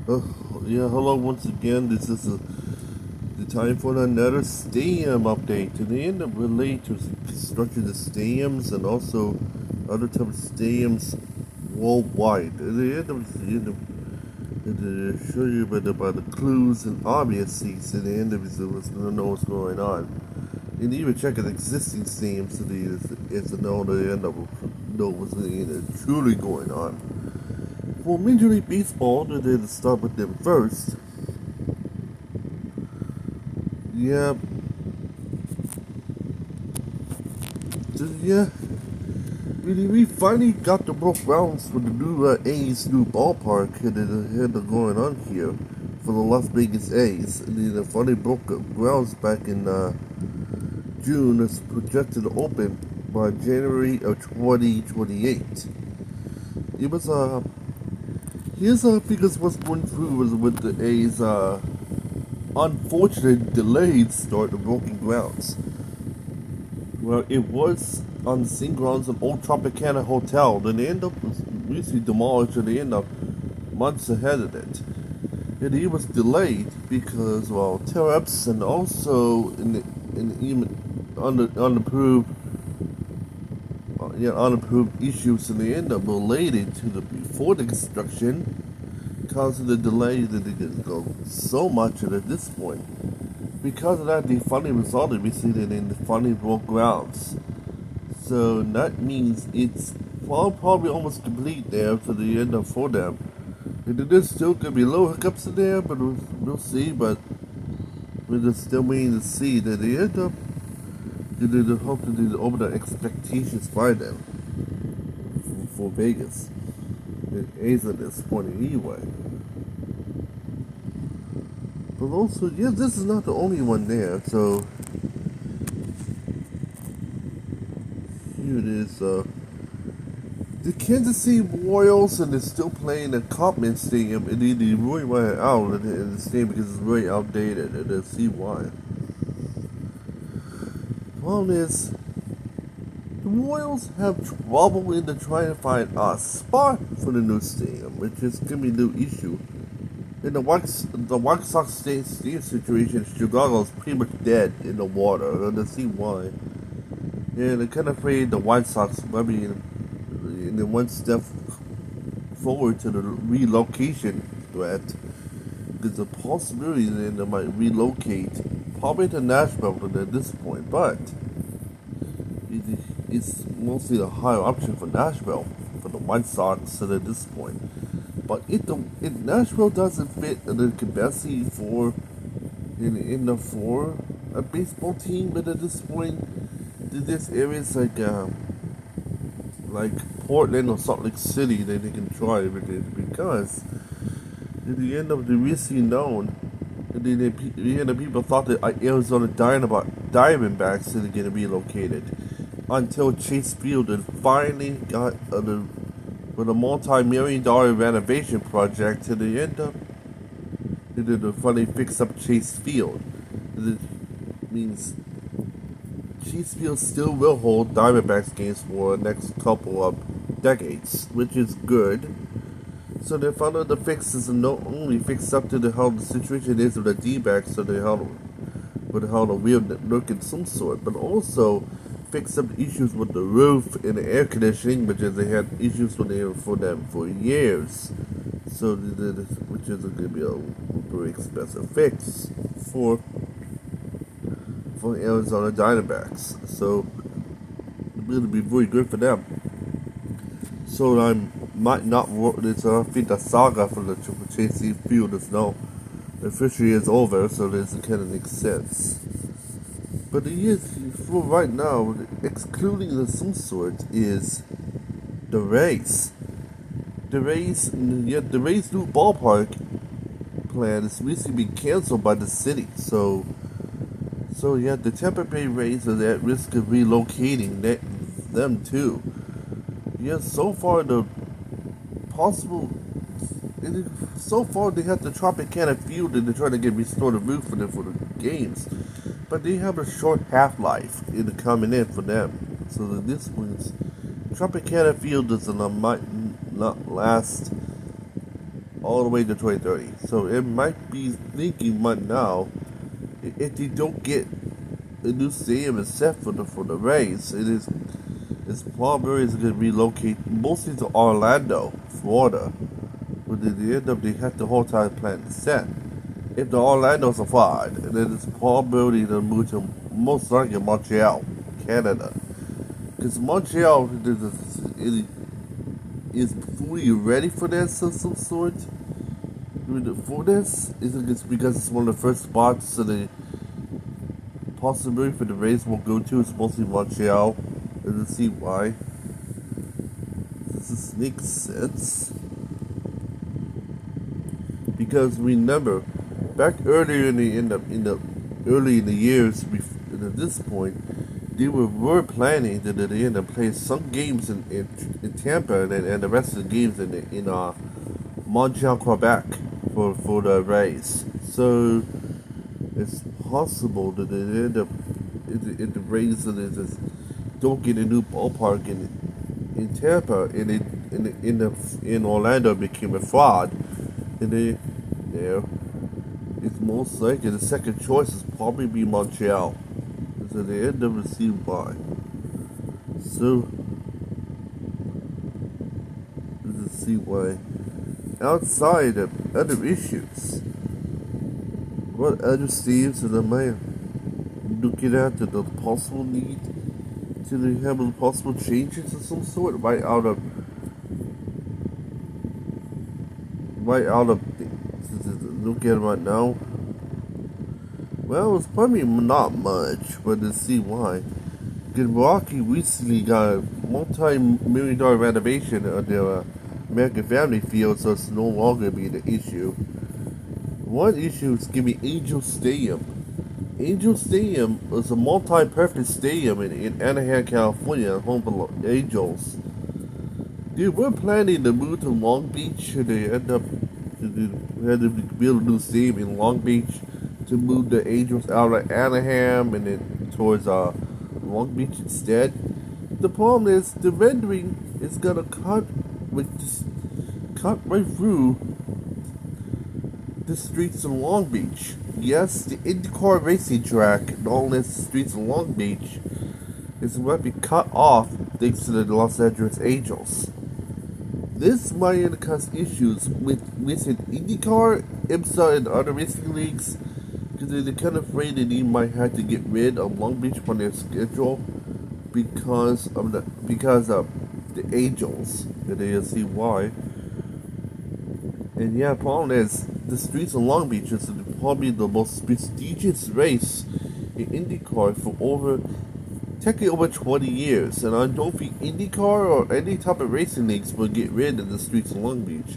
Uh, yeah, hello once again. This is the time for another stadium update. To the end of relate to construction of stadiums and also other types of stadiums worldwide. At the end of to show you about the clues and obviousies at the end of it, was to know what's going on. And even check an existing stadiums to the is to know the end of know what's truly going on. For Major League Baseball, they did start with them first. Yeah, yeah. We finally got the broke grounds for the new A's new ballpark that had going on here for the Las Vegas A's. And they finally broke grounds back in June. It's projected to open by January of 2028. It was here's because what's going through was with the A's unfortunate delayed start of broken grounds. Well, it was on the same grounds of Old Tropicana Hotel. Then they end up recently demolished and they end up months ahead of it. And it was delayed because, well, tariffs and also in even unapproved issues and they end up related to the before the construction, causing the delay that they didn't go so much at this point. Because of that, the funding resulted recently in the funding broke grounds. So that means it's probably almost complete there to the end of for them. And there's still gonna be little hiccups in there, but we'll see. But we're just still waiting to see that they end up. They hope to do over the expectations by them for Vegas. It is at this point anyway. But also, yeah, this is not the only one there. So here it is. The Kansas City Royals, and they're still playing at Kauffman Stadium, and they really went out in the stadium because it's very outdated, and they'll see why. Problem is, the Royals have trouble in trying to find a spot for the new stadium, which is going to be a new issue. In the White Sox stadium situation, Chicago is pretty much dead in the water, and they'll see why. And they're kind of afraid the White Sox might be in the one step forward to the relocation threat. There's a possibility that they might relocate probably to Nashville at this point, but it's mostly a higher option for Nashville for the White Sox at this point. But if Nashville doesn't fit the capacity for for a baseball team, but at this point, there's areas like Portland or Salt Lake City that they can try because at the end of the recently known, the end of people thought that Arizona Diamondbacks is going to be located until Chase Field had finally got with a multi-million-dollar renovation project to the end of they finally fix up Chase Field. It means Chase Field still will hold Diamondbacks games for the next couple of decades, which is good. So they found out the fixes and not only fixed up to how the situation is with the D-backs, so they held with how the wheel network in some sort, but also fix up issues with the roof and the air conditioning, which is they had issues with for them for years. So which is going to be a very expensive fix for Arizona Diamondbacks. So it's going to be very good for them. So I might not work this. I think the saga for the Triple Chase Field is now officially is over. So this kind of makes sense. But the is for right now, excluding the some sort, is the race. The race new ballpark plan is recently been canceled by the city. So the Tampa Bay Rays are at risk of relocating them too. So far so far they have the Tropicana Field and they're trying to get restored a roof for the games, but they have a short half-life in the coming in for them. So this one's Tropicana Field might not last all the way to 2030. So it might be thinking right now, if they don't get a new stadium set for the Rays, it's probably is going to relocate mostly to Orlando, Florida. But at the end of they have the whole time plan set. If the Orlando's a five, then it's probably to move to most likely Montreal, Canada. Because Montreal is fully ready for this of some sort. For this, is it because it's one of the first spots so the possibility for the Rays will go to is mostly Montreal. Let's see why. This makes sense. Because remember, back earlier in the years, at this point, they were planning to end up playing some games in Tampa and the rest of the games in Montreal, Quebec for the Rays. So it's possible that they end up if the Rays just don't get a new ballpark in Tampa and in Orlando became a fraud, and it's most likely the second choice is probably be Montreal. So they end up receiving by. So let's see why. Outside of other issues, what other steams are the man looking at the possible need to have possible changes of some sort right out of look at it right now. Well, it's probably not much, but let's see why. Because Rocky recently got a multi-million-dollar renovation of their American Family Field, so it's no longer be the issue. One issue is gonna be Angel Stadium. Angel Stadium is a multi-purpose stadium in Anaheim, California, home of the Angels. They were planning to move to Long Beach, and they had to build a new stadium in Long Beach to move the Angels out of Anaheim and then towards Long Beach instead. The problem is the rendering is gonna cut right through the streets of Long Beach. Yes, the IndyCar racing track, known as the streets of Long Beach, is going to be cut off thanks to the Los Angeles Angels. This might cause issues with IndyCar, IMSA, and other racing leagues because they're kind of afraid that they might have to get rid of Long Beach from their schedule because of the Angels. And they'll see why. And yeah, the problem is the streets of Long Beach is probably the most prestigious race in IndyCar for over 20 years, and I don't think IndyCar or any type of racing leagues will get rid of the streets of Long Beach.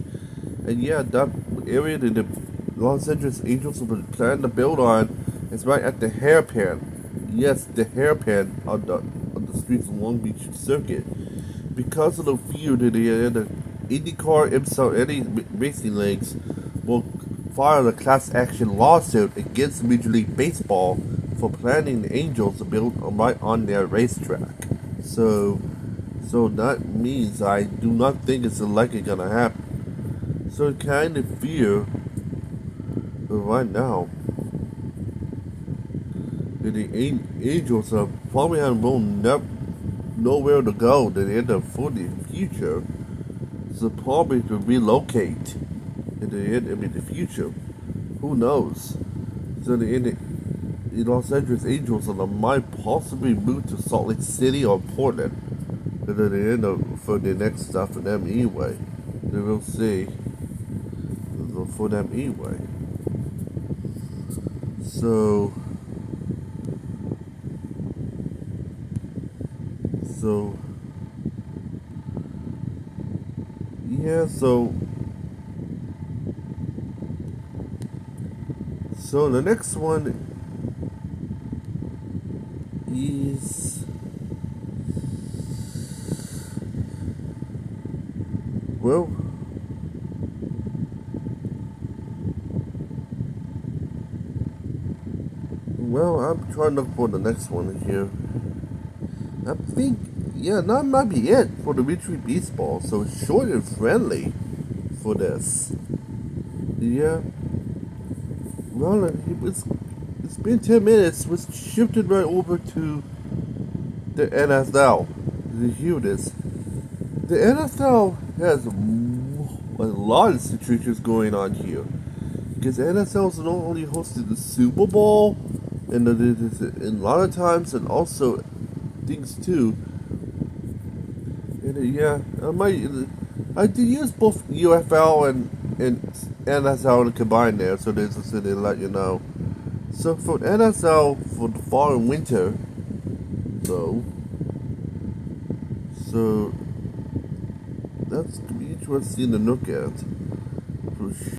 And yeah, that area that the Los Angeles Angels will plan to build on is right at the hairpin. Yes, the hairpin of the streets of Long Beach circuit. Because of the fear that the IndyCar, IMSA, any racing leagues will file a class action lawsuit against Major League Baseball for planning the Angels to build right on their racetrack. So that means I do not think it's likely gonna happen. So kind of fear right now that the Angels are probably have nowhere to go at the end of for the future. So probably to relocate in the future. Who knows? So the Los Angeles Angels might possibly move to Salt Lake City or Portland. And at the end for the next stuff for them anyway. They will see for them anyway. So yeah, so the next one is well, I'm trying to look for the next one here. I think, yeah, that might be it for the Major League Baseball. So short and friendly for this. Yeah. Well, it's been 10 minutes. Was shifted right over to the NFL. The hear this. The NFL has a lot of situations going on here. Because the NFL's not only hosted the Super Bowl, and a lot of times, and also things too. And yeah, I did use both UFL and NSL to combine there, so there's a city to let you know. So for NSL for the fall and winter, though, so that's gonna be interesting to look at. For